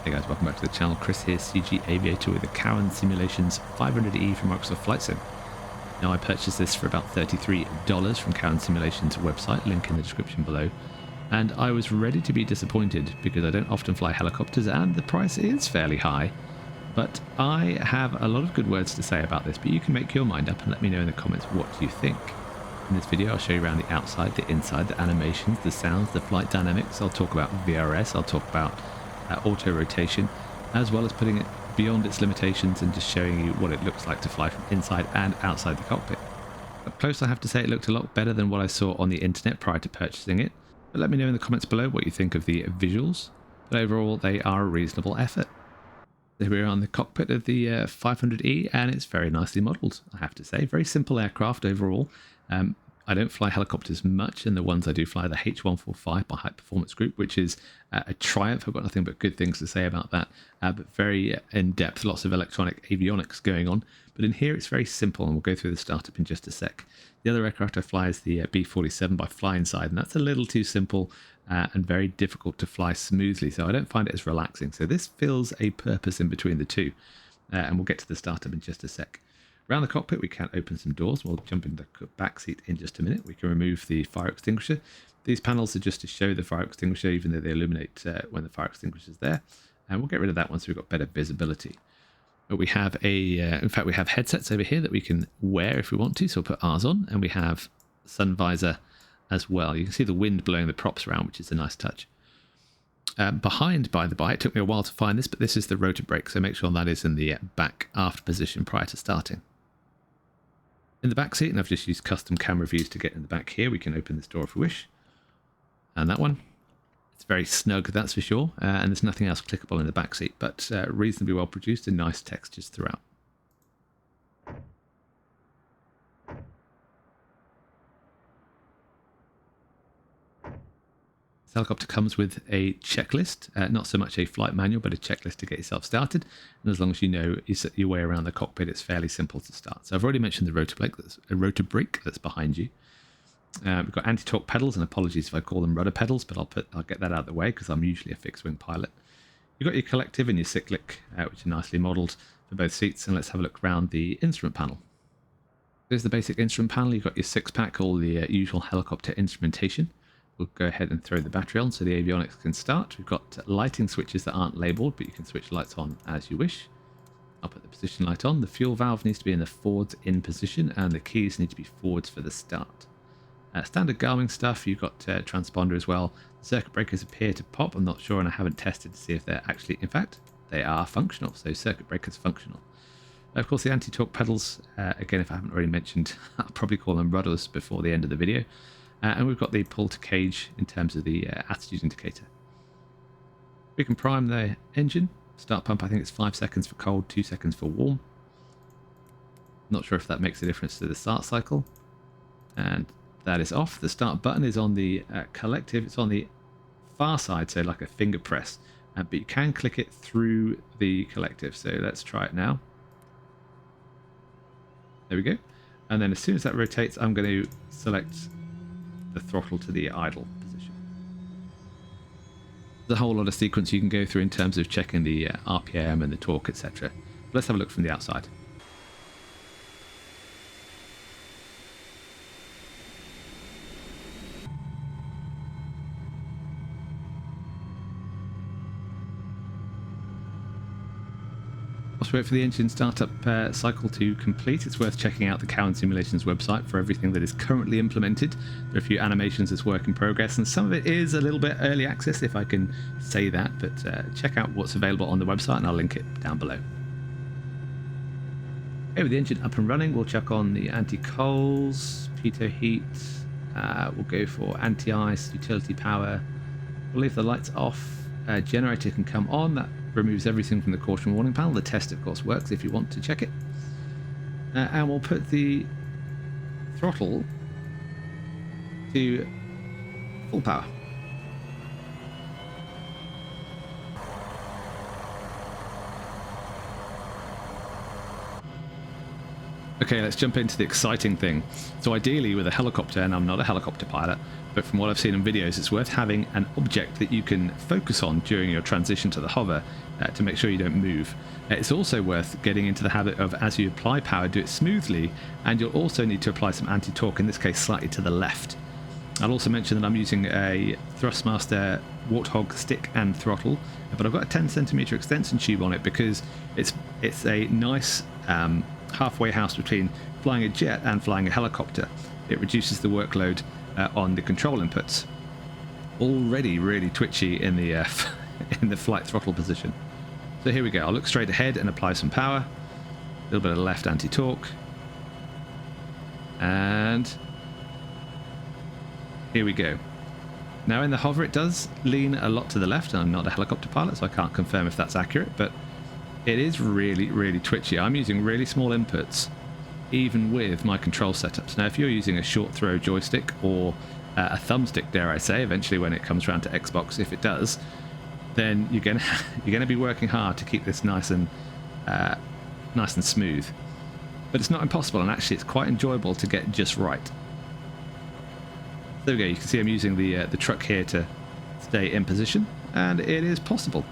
Hey guys, welcome back to the channel. Chris here, CG Aviator with the Cowan Simulations 500E from Microsoft Flight Sim. Now I purchased this for about $33 from Cowan Simulations website, link in the description below. And I was ready to be disappointed because I don't often fly helicopters and the price is fairly high. But I have a lot of good words to say about this, but you can make your mind up and let me know in the comments what you think. In this video I'll show you around the outside, the inside, the animations, the sounds, the flight dynamics. I'll talk about VRS, I'll talk about auto rotation, as well as putting it beyond its limitations and just showing you what it looks like to fly from inside and outside the cockpit. Up close I have to say it looked a lot better than what I saw on the internet prior to purchasing it, but let me know in the comments below what you think of the visuals. But overall they are a reasonable effort. Here we are on the cockpit of the 500E and it's very nicely modelled, I have to say. Very simple aircraft overall. I don't fly helicopters much, and the ones I do fly, the H145 by High Performance Group, which is a triumph. I've got nothing but good things to say about that, but very in-depth, lots of electronic avionics going on. But in here it's very simple, and we'll go through the startup in just a sec. The other aircraft I fly is the B-47 by Flyinside, and that's a little too simple and very difficult to fly smoothly, so I don't find it as relaxing. So this fills a purpose in between the two, and we'll get to the startup in just a sec. Around the cockpit we can open some doors. We'll jump in the back seat in just a minute. We can remove the fire extinguisher. These panels are just to show the fire extinguisher, even though they illuminate when the fire extinguisher is there. And we'll get rid of that once we've got better visibility. But we have in fact we have headsets over here that we can wear if we want to. So we'll put ours on, and we have sun visor as well. You can see the wind blowing the props around, which is a nice touch. Behind, by the by, it took me a while to find this, but this is the rotor brake, so make sure that is in the back aft position prior to starting. In the back seat, and I've just used custom camera views to get in the back here, we can open this door if we wish. And that one, it's very snug, that's for sure, and there's nothing else clickable in the back seat, but reasonably well produced and nice textures throughout. This helicopter comes with a checklist, not so much a flight manual, but a checklist to get yourself started. And as long as you know your way around the cockpit, it's fairly simple to start. So I've already mentioned the rotor brake that's behind you. We've got anti-torque pedals, and apologies if I call them rudder pedals, but I'll get that out of the way because I'm usually a fixed-wing pilot. You've got your collective and your cyclic, which are nicely modelled for both seats. And let's have a look around the instrument panel. There's the basic instrument panel. You've got your six-pack, all the usual helicopter instrumentation. We'll go ahead and throw the battery on so the avionics can start. We've got lighting switches that aren't labelled, but you can switch lights on as you wish. I'll put the position light on. The fuel valve needs to be in the forwards in position, and the keys need to be forwards for the start. Standard Garmin stuff, you've got transponder as well. Circuit breakers appear to pop. I'm not sure, and I haven't tested to see if they're actually, in fact, they are functional. So circuit breakers functional. Of course, the anti-torque pedals, again, if I haven't already mentioned, I'll probably call them rudders before the end of the video. And we've got the pull to cage in terms of the attitude indicator. We can prime the engine. Start pump, I think it's 5 seconds for cold, 2 seconds for warm. Not sure if that makes a difference to the start cycle. And that is off. The start button is on the collective. It's on the far side, so like a finger press. But you can click it through the collective. So let's try it now. There we go. And then as soon as that rotates, I'm going to select the throttle to the idle position. There's a whole lot of sequence you can go through in terms of checking the RPM and the torque, etc. Let's have a look from the outside. Whilst we wait for the engine startup cycle to complete, it's worth checking out the Cowan Simulations website for everything that is currently implemented. There are a few animations that's work in progress, and some of it is a little bit early access, if I can say that, but check out what's available on the website, and I'll link it down below. Okay, with the engine up and running, we'll check on the anti-coals, pitot heat, we'll go for anti-ice, utility power, we'll leave the lights off, generator can come on, that removes everything from the caution warning panel. The test of course works if you want to check it, and we'll put the throttle to full power. Okay, let's jump into the exciting thing. So ideally with a helicopter, and I'm not a helicopter pilot, but from what I've seen in videos, it's worth having an object that you can focus on during your transition to the hover to make sure you don't move. It's also worth getting into the habit of, as you apply power, do it smoothly, and you'll also need to apply some anti-torque, in this case slightly to the left. I'll also mention that I'm using a Thrustmaster Warthog stick and throttle, but I've got a 10cm extension tube on it because it's a nice halfway house between flying a jet and flying a helicopter. It reduces the workload on the control inputs. Already really twitchy in the in the flight throttle position. So here we go. I'll look straight ahead and apply some power. A little bit of left anti-torque. And here we go. Now in the hover it does lean a lot to the left, and I'm not a helicopter pilot so I can't confirm if that's accurate, but it is really, really twitchy. I'm using really small inputs even with my control setups. Now if you're using a short throw joystick or a thumbstick, dare I say, eventually when it comes around to Xbox, if it does, then you're gonna be working hard to keep this nice and smooth. But it's not impossible, and actually it's quite enjoyable to get just right. There we go. You can see I'm using the truck here to stay in position, and it is possible.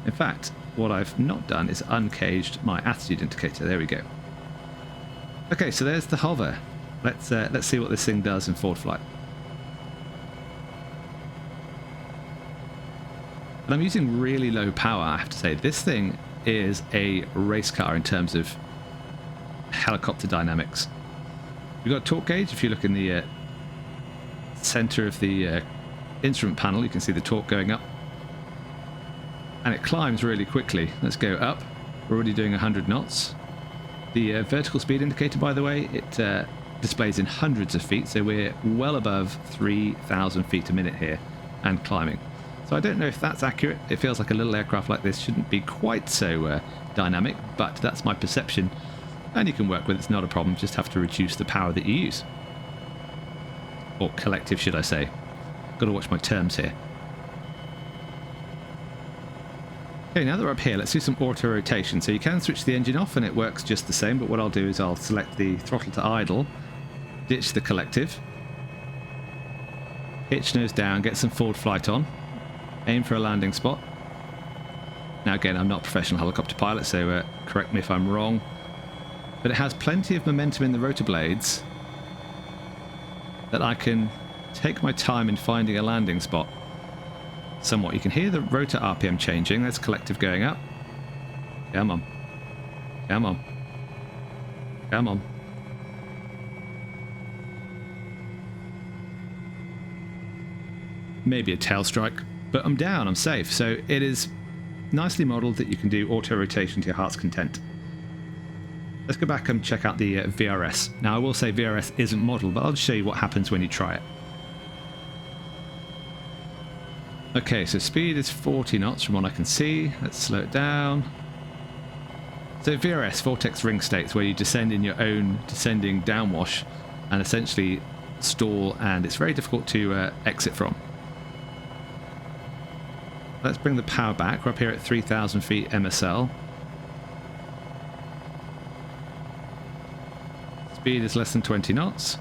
In fact, what I've not done is uncaged my attitude indicator. There we go. Okay, so there's the hover. Let's see what this thing does in forward flight. And I'm using really low power, I have to say. This thing is a race car in terms of helicopter dynamics. We've got a torque gauge. If you look in the center of the instrument panel, you can see the torque going up. And it climbs really quickly. Let's go up. We're already doing 100 knots. The vertical speed indicator, by the way, it displays in hundreds of feet, so we're well above 3,000 feet a minute here and climbing. So I don't know if that's accurate. It feels like a little aircraft like this shouldn't be quite so dynamic, but that's my perception, and you can work with it. It's not a problem. Just have to reduce the power that you use. Or collective, should I say. Got to watch my terms here. Okay, now that we're up here, let's do some auto rotation. So you can switch the engine off and it works just the same, but what I'll do is I'll select the throttle to idle, ditch the collective, pitch nose down, get some forward flight on, aim for a landing spot. Now again, I'm not a professional helicopter pilot, so correct me if I'm wrong, but it has plenty of momentum in the rotor blades that I can take my time in finding a landing spot. Somewhat. You can hear the rotor RPM changing. There's collective going up. Come on. Come on. Come on. Maybe a tail strike, but I'm down, I'm safe. So it is nicely modeled that you can do auto rotation to your heart's content. Let's go back and check out the VRS. Now I will say VRS isn't modeled, but I'll show you what happens when you try it. Okay, so speed is 40 knots from what I can see. Let's slow it down. So VRS, vortex ring states, where you descend in your own descending downwash and essentially stall, and it's very difficult to exit from. Let's bring the power back. We're up here at 3,000 feet MSL. Speed is less than 20 knots.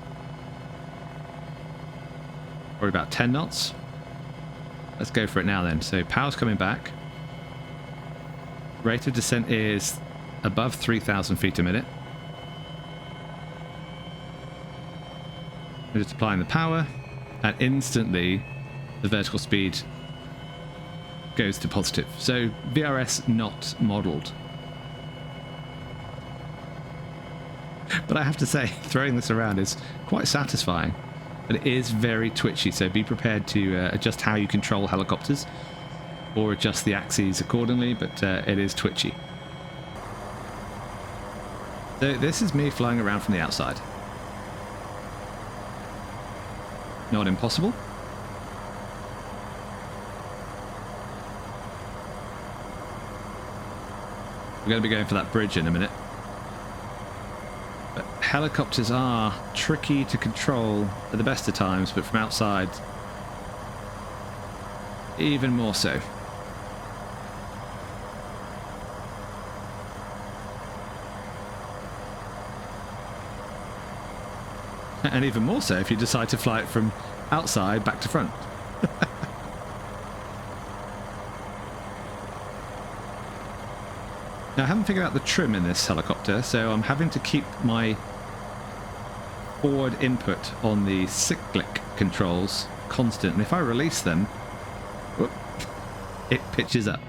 Or about 10 knots. Let's go for it now then. So power's coming back. Rate of descent is above 3,000 feet a minute. I'm just applying the power, and instantly the vertical speed goes to positive. So VRS not modeled. But I have to say, throwing this around is quite satisfying. But it is very twitchy, so be prepared to adjust how you control helicopters or adjust the axes accordingly, but it is twitchy. So this is me flying around from the outside. Not impossible. We're going to be going for that bridge in a minute. But helicopters are tricky to control at the best of times, but from outside, even more so. And even more so if you decide to fly it from outside back to front. Now, I haven't figured out the trim in this helicopter, so I'm having to keep my forward input on the cyclic controls constant. And if I release them, whoop, it pitches up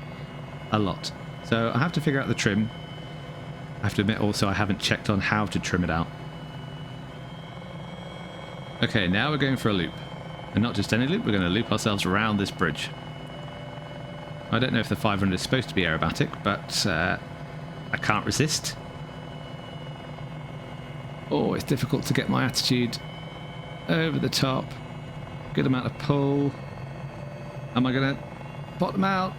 a lot. So I have to figure out the trim. I have to admit also I haven't checked on how to trim it out. Okay, now we're going for a loop. And not just any loop, we're going to loop ourselves around this bridge. I don't know if the 500 is supposed to be aerobatic, but I can't resist. Oh, it's difficult to get my attitude over the top. Good amount of pull. Am I going to bottom out?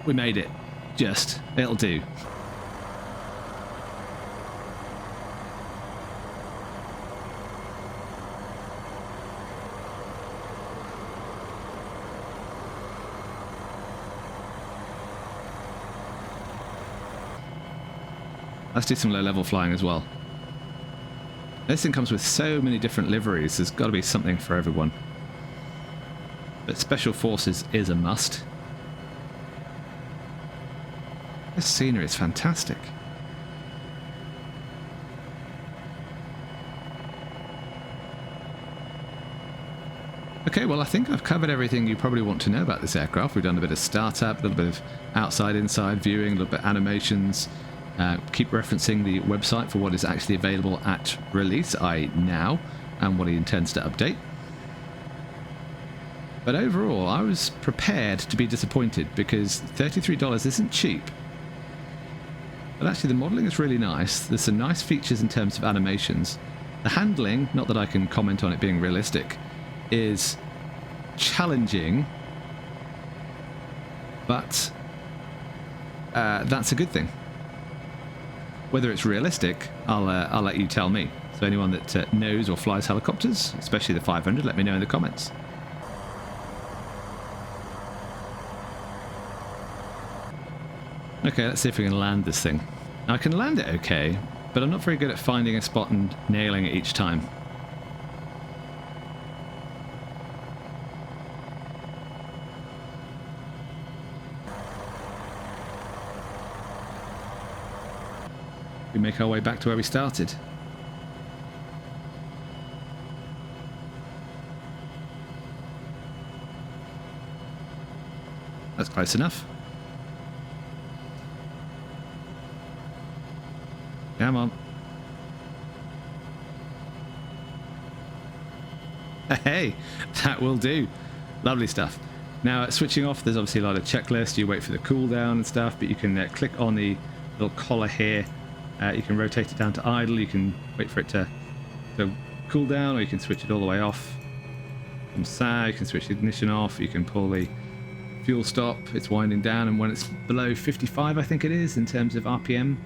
We made it. Just. It'll do. Let's do some low-level flying as well. This thing comes with so many different liveries, there's got to be something for everyone. But Special Forces is a must. This scenery is fantastic. Okay, well I think I've covered everything you probably want to know about this aircraft. We've done a bit of startup, a little bit of outside-inside viewing, a little bit of animations. Keep referencing the website for what is actually available at release, i.e. now, and what he intends to update. But overall, I was prepared to be disappointed because $33 isn't cheap. But actually the modelling is really nice. There's some nice features in terms of animations. The handling, not that I can comment on it being realistic, is challenging, but that's a good thing. Whether it's realistic, I'll let you tell me. So anyone that knows or flies helicopters, especially the 500, let me know in the comments. Okay, let's see if we can land this thing. Now, I can land it okay, but I'm not very good at finding a spot and nailing it each time. We make our way back to where we started. That's close enough. Come on. Hey, that will do. Lovely stuff. Now, switching off, there's obviously a lot of checklists. You wait for the cooldown and stuff, but you can click on the little collar here. You can rotate it down to idle. You can wait for it to cool down, or you can switch it all the way off. From SAR, you can switch the ignition off. You can pull the fuel stop. It's winding down, and when it's below 55, I think it is, in terms of RPM,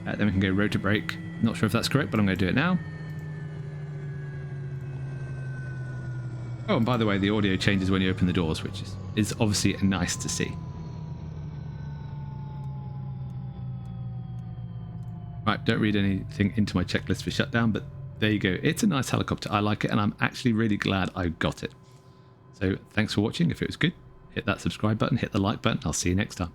then we can go rotor brake. Not sure if that's correct, but I'm going to do it now. Oh, and by the way, the audio changes when you open the doors, which is obviously nice to see. Right, don't read anything into my checklist for shutdown, but there you go. It's a nice helicopter. I like it, and I'm actually really glad I got it. So thanks for watching. If it was good, hit that subscribe button, hit the like button. I'll see you next time.